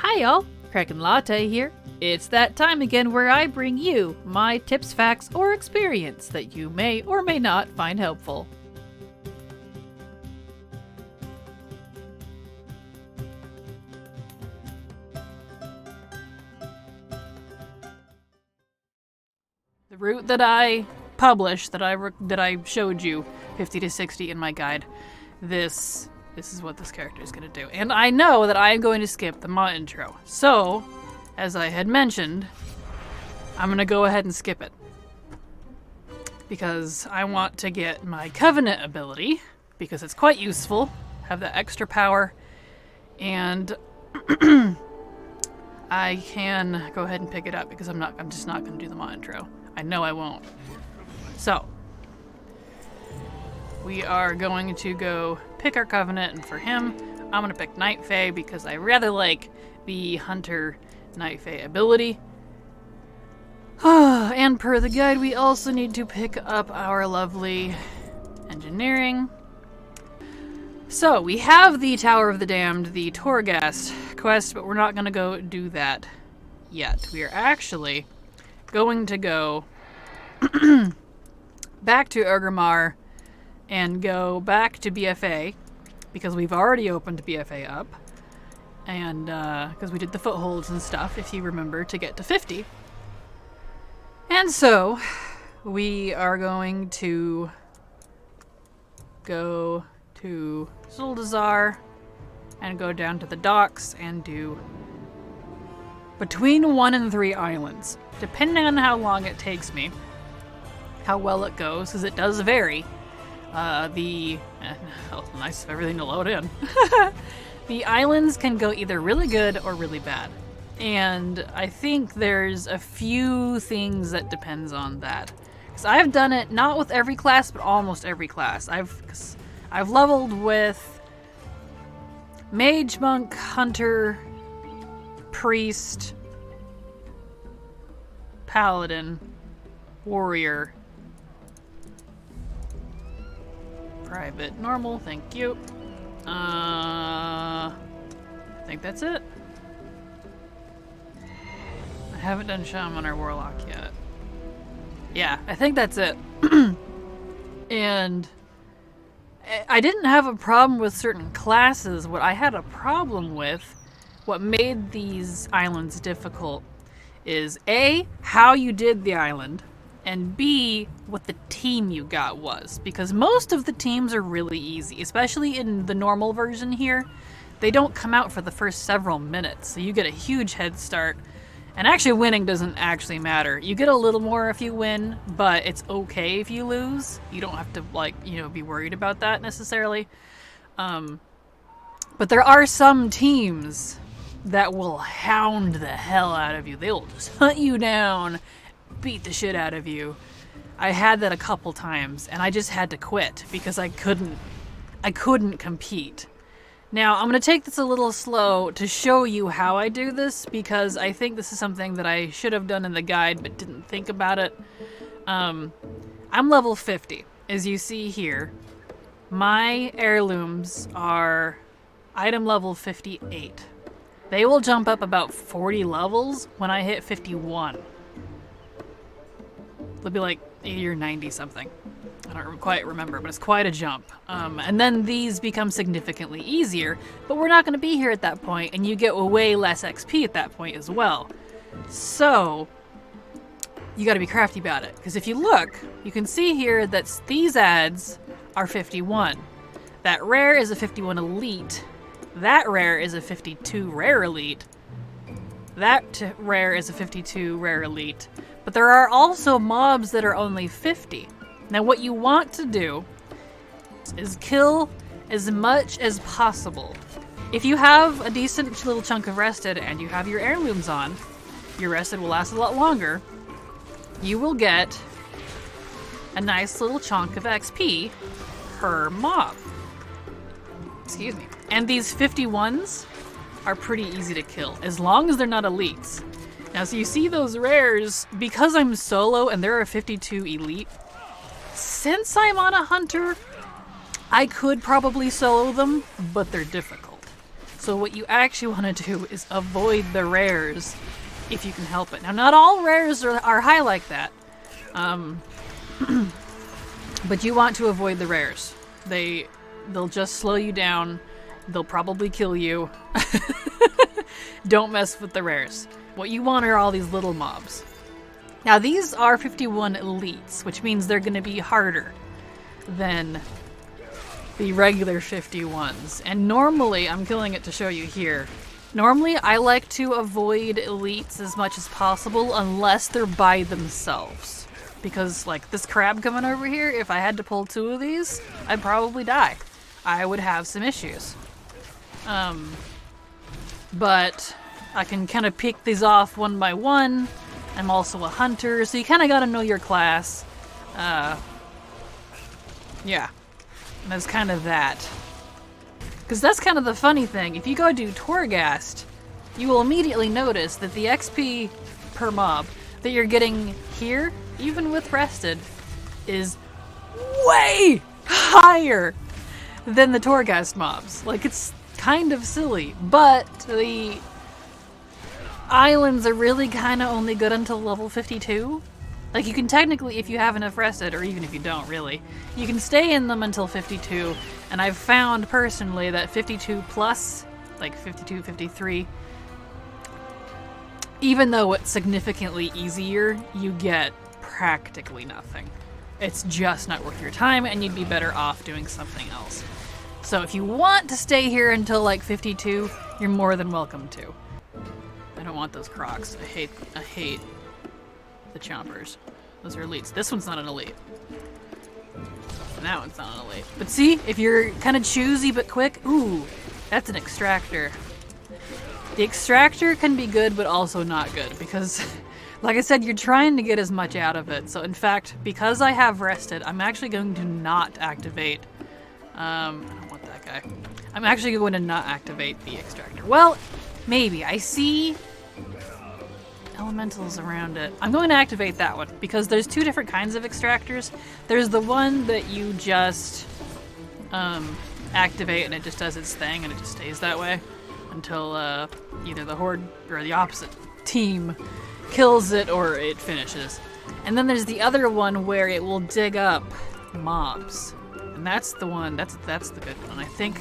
Hi y'all, Kraken Latte here. It's that time again where I bring you my tips, facts, or experience that you may or may not find helpful. The route that I published, that I showed you, 50 to 60 in my guide, this is what this character is going to do. And I know that I am going to skip the mod intro. So, as I had mentioned, I'm going to go ahead and skip it. Because I want to get my Covenant ability, because it's quite useful, have that extra power, and I can go ahead and pick it up because I'm just not going to do the mod intro. I know I won't. So, we are going to go pick our Covenant, and for him, I'm going to pick Night Fae because I rather like the Hunter Night Fae ability. And per the guide, we also need to pick up our lovely Engineering. So, we have the Tower of the Damned, the Torghast quest, but we're not going to go do that yet. We are actually going to go back to Orgrimmar and go back to BFA, because we've already opened BFA up, and because we did the footholds and stuff, if you remember, to get to 50. And so, we are going to go to Zuldazar and go down to the docks and do between 1 and 3 islands, depending on how long it takes me, how well it goes, because it does vary. Nice of everything to load in. The islands can go either really good or really bad. And I think there's a few things that depends on that. Because I've done it not with every class, but almost every class. I've leveled with Mage, Monk, Hunter, Priest, Paladin, Warrior, Private, Normal, thank you. I think that's it. I haven't done Shaman or Warlock yet. Yeah, I think that's it. And I didn't have a problem with certain classes. What I had a problem with, what made these islands difficult, is A, how you did the island, and B, what the team you got was. Because most of the teams are really easy, especially in the normal version here. They don't come out for the first several minutes, so you get a huge head start. And actually winning doesn't actually matter. You get a little more if you win, but it's okay if you lose. You don't have to, be worried about that necessarily. But there are some teams that will hound the hell out of you. They'll just hunt you down, beat the shit out of you. I had that a couple times, and I just had to quit because I couldn't compete. Now, I'm going to take this a little slow to show you how I do this, because I think this is something that I should have done in the guide but didn't think about it. I'm level 50, as you see here. My heirlooms are item level 58. They will jump up about 40 levels when I hit 51. They'll be like 80 or 90 something. I don't quite remember, but it's quite a jump. And then these become significantly easier, but we're not going to be here at that point, and you get way less XP at that point as well. So, you got to be crafty about it. Because if you look, you can see here that these adds are 51. That rare is a 51 elite. That rare is a 52 rare elite. That rare is a 52 rare elite. But there are also mobs that are only 50. Now what you want to do is kill as much as possible. If you have a decent little chunk of rested and you have your heirlooms on, your rested will last a lot longer. You will get a nice little chunk of XP per mob. Excuse me. And these 51s are pretty easy to kill, as long as they're not elites. Now, so you see those rares, because I'm solo and there are 52 elite, since I'm on a hunter, I could probably solo them, but they're difficult. So what you actually want to do is avoid the rares if you can help it. Now, not all rares are high like that. But you want to avoid the rares. They'll just slow you down. They'll probably kill you. Don't mess with the rares. What you want are all these little mobs. Now, these are 51 elites, which means they're going to be harder than the regular 51s. And normally, I'm killing it to show you here, normally I like to avoid elites as much as possible unless they're by themselves. Because, like, this crab coming over here, if I had to pull 2 of these, I'd probably die. I would have some issues. But I can kind of pick these off one by one. I'm also a hunter, so you kind of got to know your class. Yeah. And that's kind of that. Because that's kind of the funny thing. If you go do Torghast, you will immediately notice that the XP per mob that you're getting here, even with Rested, is way higher than the Torghast mobs. Like, it's kind of silly, but the islands are really kind of only good until level 52. Like, you can technically, if you have enough Rested, or even if you don't really, you can stay in them until 52, and I've found personally that 52 plus, like 52, 53, even though it's significantly easier, you get practically nothing. It's just not worth your time, and you'd be better off doing something else. So if you want to stay here until like 52, you're more than welcome to. I don't want those crocs. I hate the chompers. Those are elites. This one's not an elite. And that one's not an elite. But see, if you're kind of choosy but quick, ooh, that's an extractor. The extractor can be good but also not good because, like I said, you're trying to get as much out of it. So in fact, because I have Rested, I'm actually going to not activate, I don't want that guy. I'm actually going to not activate the extractor. Well, maybe. I see elementals around it. I'm going to activate that one because there's 2 different kinds of extractors. There's the one that you just activate and it just does its thing and it just stays that way until either the horde or the opposite team kills it or it finishes. And then there's the other one where it will dig up mobs. And that's the one, that's the good one. I think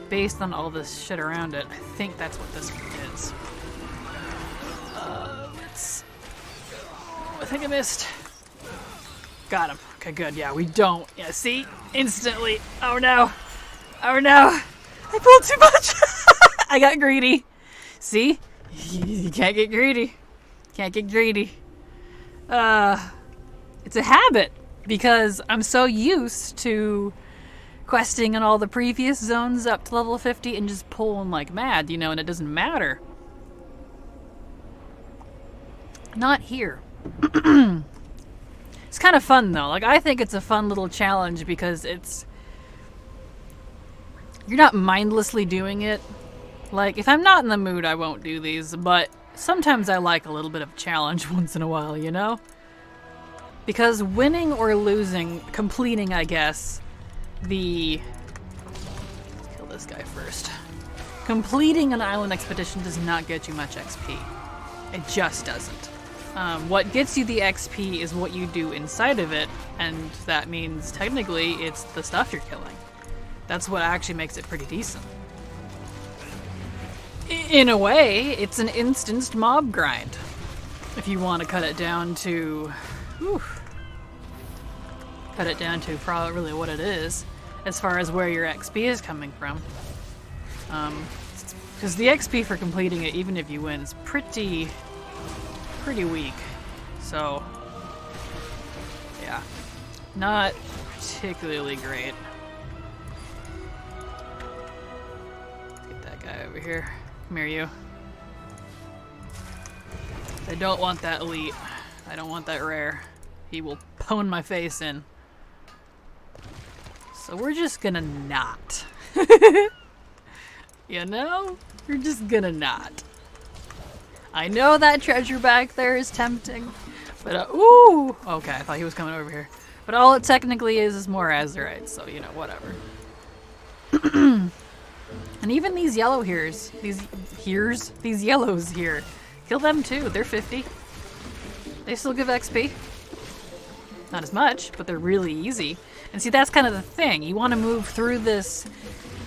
based on all this shit around it, I think that's what this one is. I think I missed. Got him. Okay, good. Yeah, we don't. Yeah, see? Instantly. Oh no. Oh no. I pulled too much. I got greedy. See? You can't get greedy. Can't get greedy. It's a habit because I'm so used to questing in all the previous zones up to level 50 and just pulling like mad, you know, and it doesn't matter. Not here. It's kind of fun though. Like, I think it's a fun little challenge because you're not mindlessly doing it. Like, if I'm not in the mood, I won't do these, but sometimes I like a little bit of a challenge once in a while, you know? Because winning or losing, completing, I guess, let's kill this guy first. Completing an island expedition does not get you much XP. It just doesn't. What gets you the XP is what you do inside of it, and that means technically it's the stuff you're killing. That's what actually makes it pretty decent. In a way, it's an instanced mob grind. If you want to cut it down to... cut it down to probably really what it is, as far as where your XP is coming from. Because the XP for completing it, even if you win, is pretty weak. So, yeah, not particularly great. Let's get that guy over here. Come here, you. I don't want that elite. I don't want that rare. He will pwn my face in. So we're just gonna not. You know? We're just gonna not. I know that treasure back there is tempting, but ooh! Okay, I thought he was coming over here. But all it technically is more azurite, so, you know, whatever. And even these yellow here's, these yellows here, kill them too. They're 50. They still give XP. Not as much, but they're really easy. And see, that's kind of the thing. You want to move through this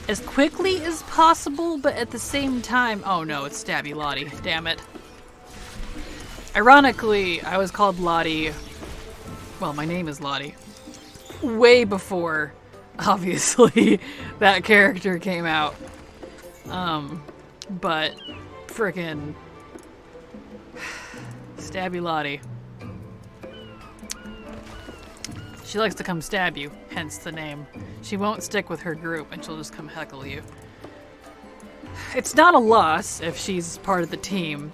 as quickly as possible, but at the same time... Oh no, it's Stabby Lottie. Damn it. Ironically, I was called Lottie... Well, my name is Lottie. Way before, obviously, that character came out. But... frickin' Stabby Lottie. She likes to come stab you, hence the name. She won't stick with her group and she'll just come heckle you. It's not a loss if she's part of the team,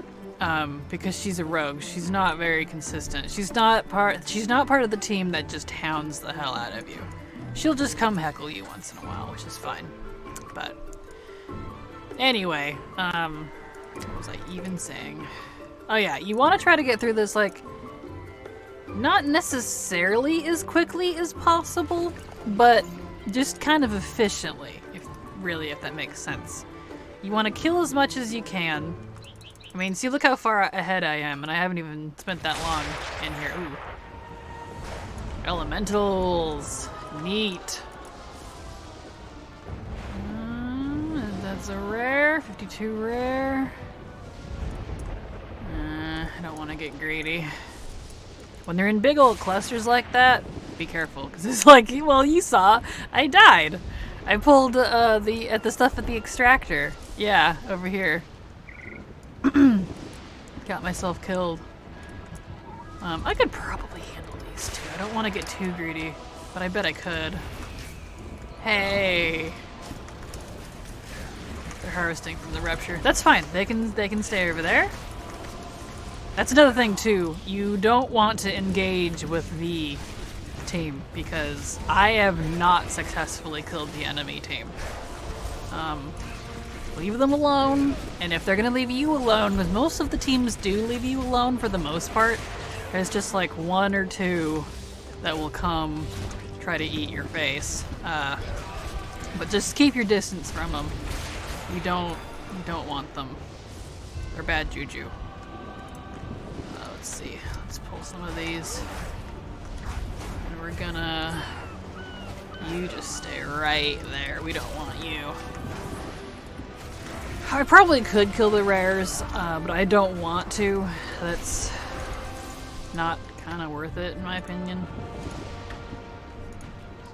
because she's a rogue. She's not very consistent. She's not part of the team that just hounds the hell out of you. She'll just come heckle you once in a while, which is fine. But anyway, what was I even saying? Oh yeah, you want to try to get through this, like, not necessarily as quickly as possible, but just kind of efficiently, if that makes sense. You want to kill as much as you can. I mean, see, look how far ahead I am, and I haven't even spent that long in here. Ooh. Elementals. Neat. That's a rare. 52 rare. I don't want to get greedy. When they're in big old clusters like that, be careful, because it's like, well, you saw, I died. I pulled the stuff at the extractor. Yeah, over here. Got myself killed. I could probably handle these two. I don't want to get too greedy, but I bet I could. Hey. They're harvesting from the rupture. That's fine. They can stay over there. That's another thing too. You don't want to engage with the team because I have not successfully killed the enemy team. Leave them alone, and if they're gonna leave you alone, because most of the teams do leave you alone for the most part, there's just like one or two that will come try to eat your face. But just keep your distance from them. You don't want them. They're bad juju. Let's see. Let's pull some of these. And we're gonna... You just stay right there. We don't want you. I probably could kill the rares, but I don't want to. That's not kind of worth it, in my opinion.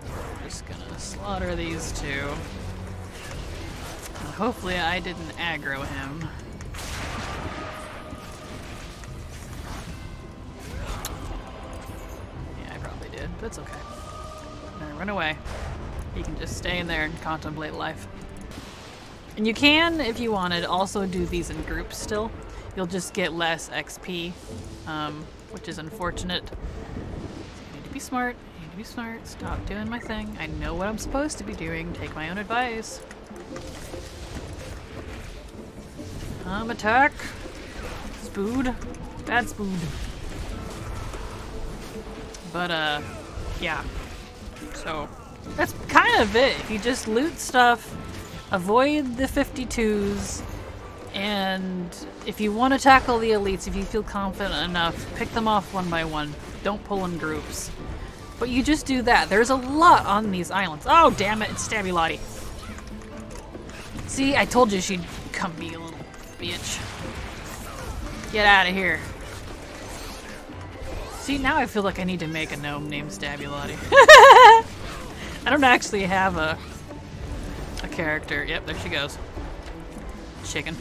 So we're just gonna slaughter these two. And hopefully I didn't aggro him. That's okay. No, run away. You can just stay in there and contemplate life. And you can, if you wanted, also do these in groups still. You'll just get less XP, which is unfortunate. So you need to be smart. You need to be smart. Stop doing my thing. I know what I'm supposed to be doing. Take my own advice. Attack. Spood. Bad spood. But, yeah. So, that's kind of it. If you just loot stuff, avoid the 52s, and if you want to tackle the elites, if you feel confident enough, pick them off one by one. Don't pull in groups. But you just do that. There's a lot on these islands. Oh, damn it. It's Stabby Lottie. See, I told you she'd come be a little bitch. Get out of here. See, now I feel like I need to make a gnome named Stabby Lottie. I don't actually have a character. Yep, there she goes. Chicken.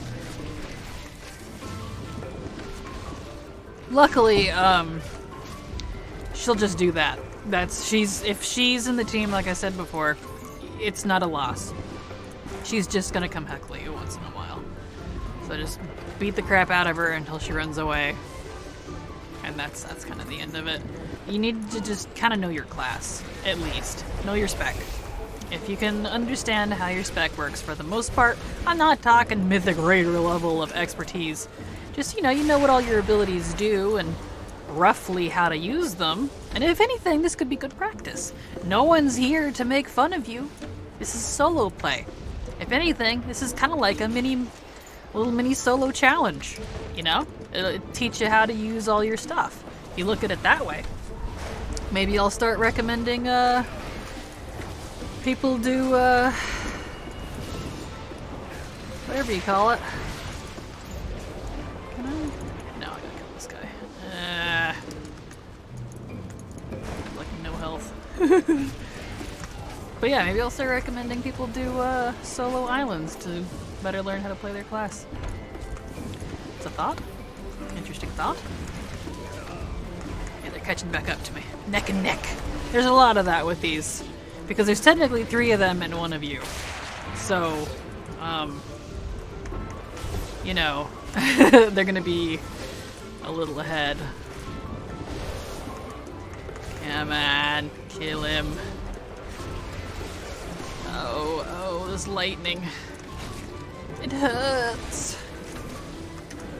Luckily, she'll just do that. If she's in the team, like I said before, it's not a loss. She's just gonna come heckle you once in a while. So just beat the crap out of her until she runs away. And that's kind of the end of it. You need to just kind of know your class, at least. Know your spec. If you can understand how your spec works for the most part, I'm not talking mythic raider level of expertise. Just, you know what all your abilities do and roughly how to use them. And if anything, this could be good practice. No one's here to make fun of you. This is solo play. If anything, this is kind of like a little mini solo challenge, you know? It'll teach you how to use all your stuff. You look at it that way. Maybe I'll start recommending people do whatever you call it. Can I? No, I gotta kill this guy. Like no health. But yeah, maybe I'll start recommending people do solo islands to better learn how to play their class. It's a thought. Interesting thought. Yeah, they're catching back up to me. Neck and neck. There's a lot of that with these. Because there's technically 3 of them and 1 of you. So, you know, they're gonna be a little ahead. Come on, kill him. Oh, this lightning. It hurts.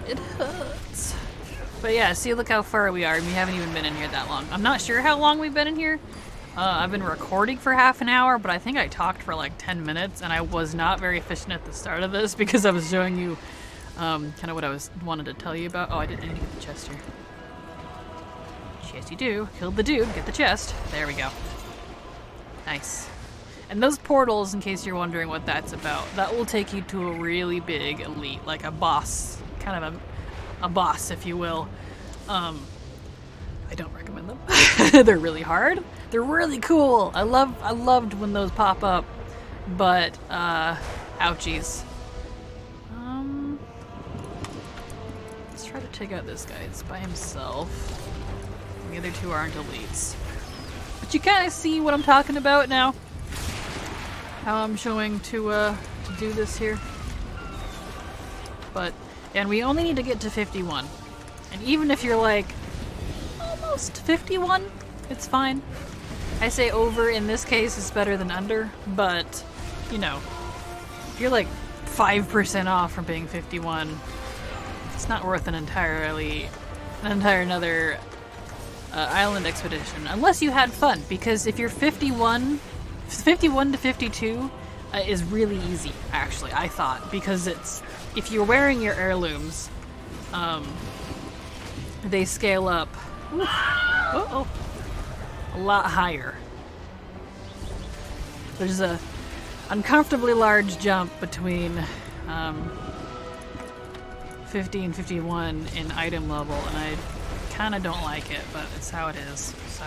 It hurts. But yeah, see, look how far we are, and we haven't even been in here that long. I'm not sure how long we've been in here. I've been recording for half an hour, but I think I talked for like 10 minutes, and I was not very efficient at the start of this because I was showing you kind of what I wanted to tell you about. Oh, I need to get the chest here. Yes, you do. Killed the dude. Get the chest. There we go. Nice. And those portals, in case you're wondering what that's about, that will take you to a really big elite, like a boss, kind of a boss, if you will. I don't recommend them. They're really hard. They're really cool. I loved when those pop up, but ouchies. Let's try to take out this guy. It's by himself. The other 2 aren't elites. But you kind of see what I'm talking about now. How I'm showing to do this here. But, and we only need to get to 51. And even if you're like, almost 51, it's fine. I say over in this case is better than under, but, you know, if you're like 5% off from being 51, it's not worth an entire another island expedition, unless you had fun, because if you're 51 to 52 is really easy, actually, I thought, because if you're wearing your heirlooms, they scale up a lot higher. There's a uncomfortably large jump between 50 and 51 in item level, and I kind of don't like it, but it's how it is, so.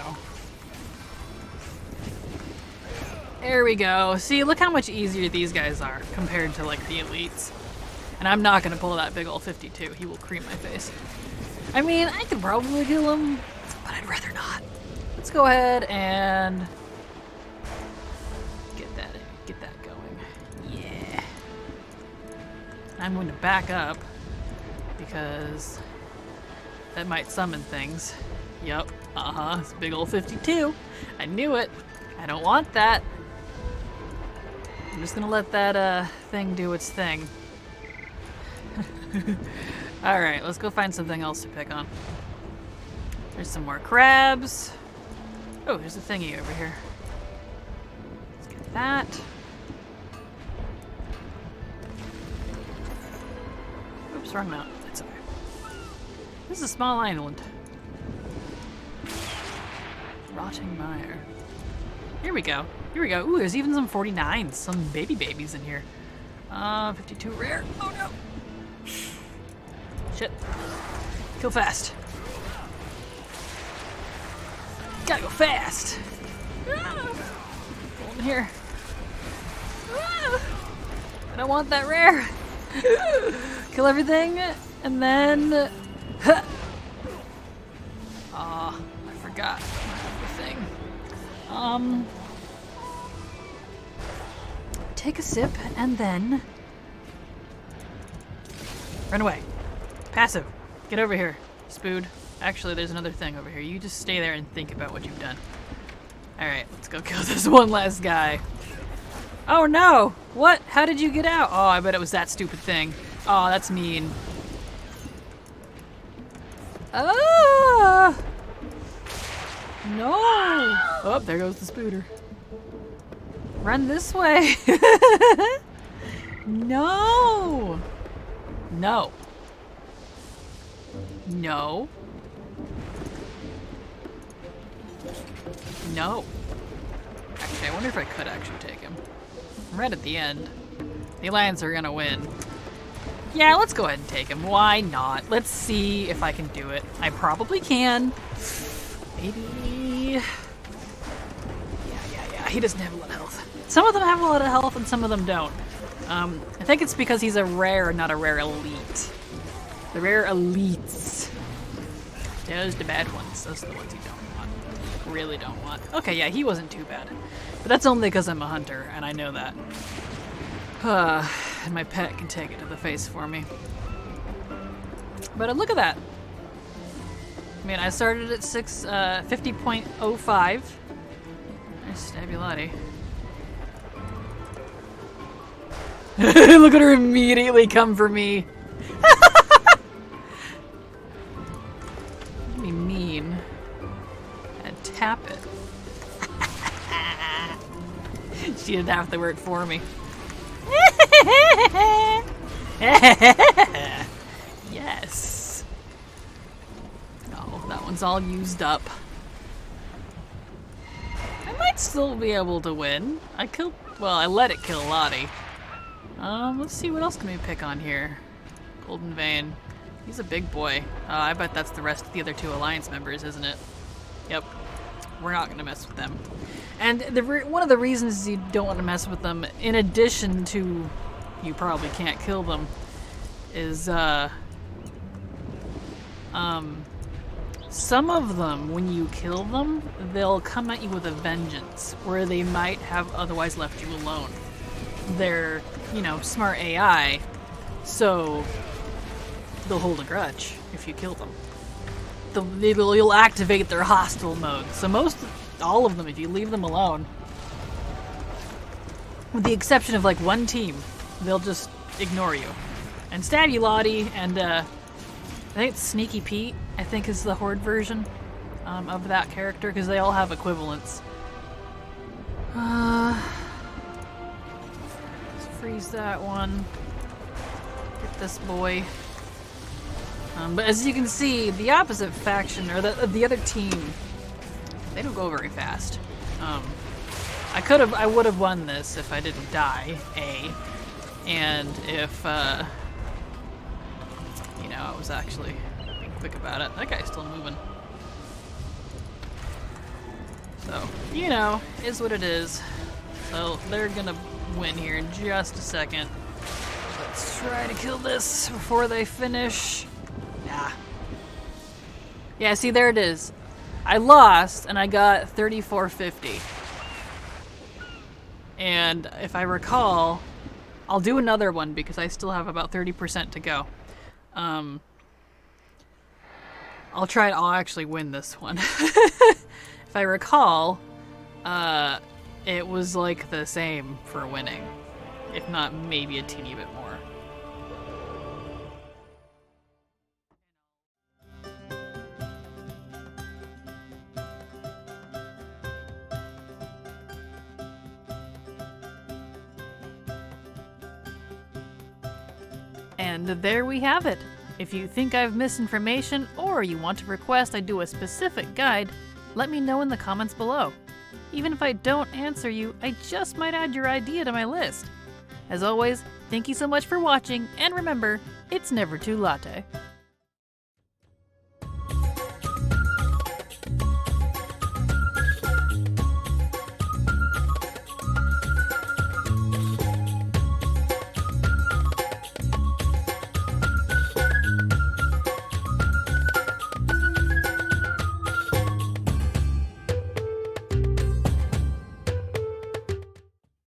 There we go. See, look how much easier these guys are compared to, like, the elites. And I'm not gonna pull that big ol' 52. He will cream my face. I mean, I could probably kill him, but I'd rather not. Let's go ahead and get that going. Yeah. I'm going to back up because that might summon things. Yup. It's a big ol' 52. I knew it. I don't want that. I'm just gonna let that thing do its thing. Alright, let's go find something else to pick on. There's some more crabs. Oh, there's a thingy over here. Let's get that. Oops, wrong mount. That's okay. This is a small island. Rotting mire. Here we go. Here we go. Ooh, there's even some 49s. Some babies in here. 52 rare. Oh no. Shit. Kill fast. Gotta go fast. Go in here. I don't want that rare. Kill everything, and then. I forgot the thing. Take a sip and then run away. Passive. Get over here, Spood. Actually, there's another thing over here. You just stay there and think about what you've done. Alright, let's go kill this one last guy. Oh no! What? How did you get out? Oh, I bet it was that stupid thing. Oh, that's mean. Ah! No! Oh, there goes the Spooder. Run this way. No! No. No. No. Actually, I wonder if I could actually take him. I'm right at the end. The Alliance are gonna win. Yeah, let's go ahead and take him. Why not? Let's see if I can do it. I probably can. Maybe... Yeah. He doesn't have a lot of health. Some of them have a lot of health and some of them don't. I think it's because he's a rare, not a rare elite. The rare elites. Those are the bad ones. Those are the ones you don't want. Really don't want. Okay, yeah, he wasn't too bad. But that's only because I'm a hunter, and I know that. And my pet can take it to the face for me. But look at that. I mean, I started at 50.05. Nice stabby Latte. Look at her immediately come for me. Be mean. And tap it. She didn't have to work for me. Yes. Oh, that one's all used up. I might still be able to win. I let it kill Latte. Let's see, what else can we pick on here? Golden Vein. He's a big boy. I bet that's the rest of the other two Alliance members, isn't it? Yep. We're not gonna mess with them. And one of the reasons you don't want to mess with them, in addition to you probably can't kill them, is some of them, when you kill them, they'll come at you with a vengeance, where they might have otherwise left you alone. They're, smart AI, so they'll hold a grudge if you kill them. You'll activate their hostile mode. So all of them, if you leave them alone, with the exception of like one team, they'll just ignore you and stab you, Latte. And I think it's Sneaky Pete, I think, is the Horde version of that character, because they all have equivalents. Let's freeze that one. Get this boy. But as you can see, the opposite faction, or the other team, they don't go very fast. I would have won this if I didn't die, and if, I was actually being quick about it. That guy's still moving. So, is what it is. So, they're gonna win here in just a second. Let's try to kill this before they finish. Nah. Yeah, see, there it is. I lost, and I got 3450. And if I recall, I'll do another one because I still have about 30% to go. I'll actually win this one. If I recall, it was like the same for winning. If not, maybe a teeny bit more. And there we have it. If you think I've missed information, or you want to request I do a specific guide, let me know in the comments below. Even if I don't answer you, I just might add your idea to my list. As always, thank you so much for watching, and remember, it's never too latte.